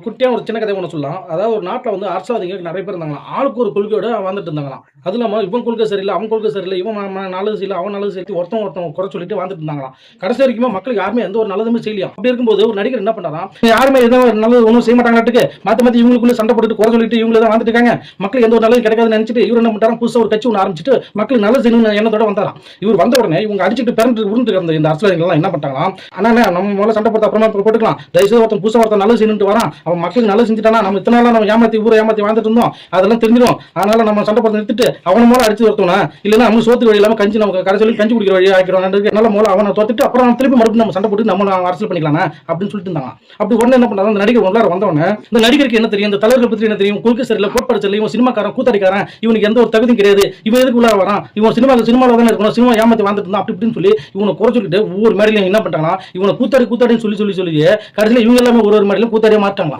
குட்டியா ஒரு சின்ன கதை ஒண்ணு சொல்லலாம். அதாவது ஒரு நாட்ல வந்து அரசியல்வாதிங்க நெறைய பேர் இருந்தாங்களாம். ஆளுக்கு ஒரு கொள்கையோட வாழ்ந்துட்டு இருந்தாங்களாம். அதுவும் இல்லாம இவன் கொள்கை சரியில்ல, அவன் கொள்கை சரியில்ல, இவன் நல்லது செய்யல, அவன் நல்லது செய்யல, ஒருத்தன் குறை சொல்லிட்டு வாழ்ந்துட்டு இருந்தாங்களாம். கடைசி வரைக்குமே மக்களுக்கு யாருமே எந்த ஒரு நல்லதுமே செய்யலையாம். அப்படி இருக்கும்போது ஒரு நடிகர் என்ன பண்ணாராம், யாருமே எதுவும் ஒரு நல்லது ஒண்ணும் செய்ய மாட்டாங்களாட்டுக்கு மாத்தி இவங்களுக்குள்ள சண்டை போட்டுட்டு குறை சொல்லிட்டு இவங்கள தான் வாழ்ந்துட்டு இருக்காங்க. மக்களுக்கு எந்த ஒரு நல்லதும் கிடைக்காதுன்னு நினைச்சிட்டு இவர் என்ன பண்றாராம், புதுசா ஒரு கட்சி ஒண்ணு ஆரம்பிச்சுட்டு மக்களுக்கு நல்லது செய்யணும்னு எண்ணத்தோட வந்தாராம். இவர் வந்த உடனே இவங்க அடிச்சுட்டு பிறந்து உருண்டு கிடந்த இந்த அரசியல்வாதிகள் எல்லாம் என்ன பண்ணாங்களாம், அண்ணா நம்ம முதல்ல சண்டை போட்டு அப்புறமா போட்டுக்கலாம், தயவுசெய்து ஒருத்தன் புதுசா ஒருத்தன் நல்லது செய்யணும்னு வரான், அவன் மக்களுக்கு நல்லது செஞ்சுட்டானா நம்ம இத்தனை நாளா நம்ம ஊரை ஏமாத்தி வாழ்ந்துட்டு இருந்தோம், அதெல்லாம் தெரிஞ்சிடும். அதனால நம்ம சண்டை போட்டு நிறுத்திட்டு அவன மூலம் அடிச்சு வரத்தோனா இல்லைன்னா நம்ம சோத்து வழி இல்லாம கஞ்சி நம்ம கடை சொல்லி கஞ்சி குடிக்கிற வழி ஆக்கிறோம். நல்ல மூலம் அவனை தோத்துட்டு அப்புறம் திருப்பி மறுபடியும் நம்ம சண்டை போட்டு நம்ம அரசியல் பண்ணிக்கலாம் அப்படின்னு சொல்லிட்டு இருந்தாங்க. அப்படி உடனே என்ன பண்ணாங்க, அந்த நடிகர் உள்ளார வந்தவொடனே இந்த நடிகருக்கு என்ன தெரியும், இந்த தலைவர்கள் பத்தி என்ன தெரியும், கொள்கை சரியில்லை, கோட்பாடு சரியில்லை, இவன் சினிமாக்காரன் கூத்தாடிக்காரன், இவனுக்கு எந்த ஒரு தகுதியும் கிடையாது, இவன் எதுக்கு உள்ளார வரான், இவன் சினிமாவில் தானே இருக்கணும், சினிமா ஏமாத்தி வாழ்ந்துட்டு இருந்தான் அப்படி இப்படின்னு சொல்லி இவனை குறை சொல்லிட்டு ஒவ்வொரு மேடையிலும் என்ன பண்ணிட்டாங்கன்னா இவனை கூத்தாடின்னு சொல்லி கடைசியில் இவங்க எல்லாமே ஒரு மேடையிலும் கூத்தாடியே மாட்டாங்களாம்.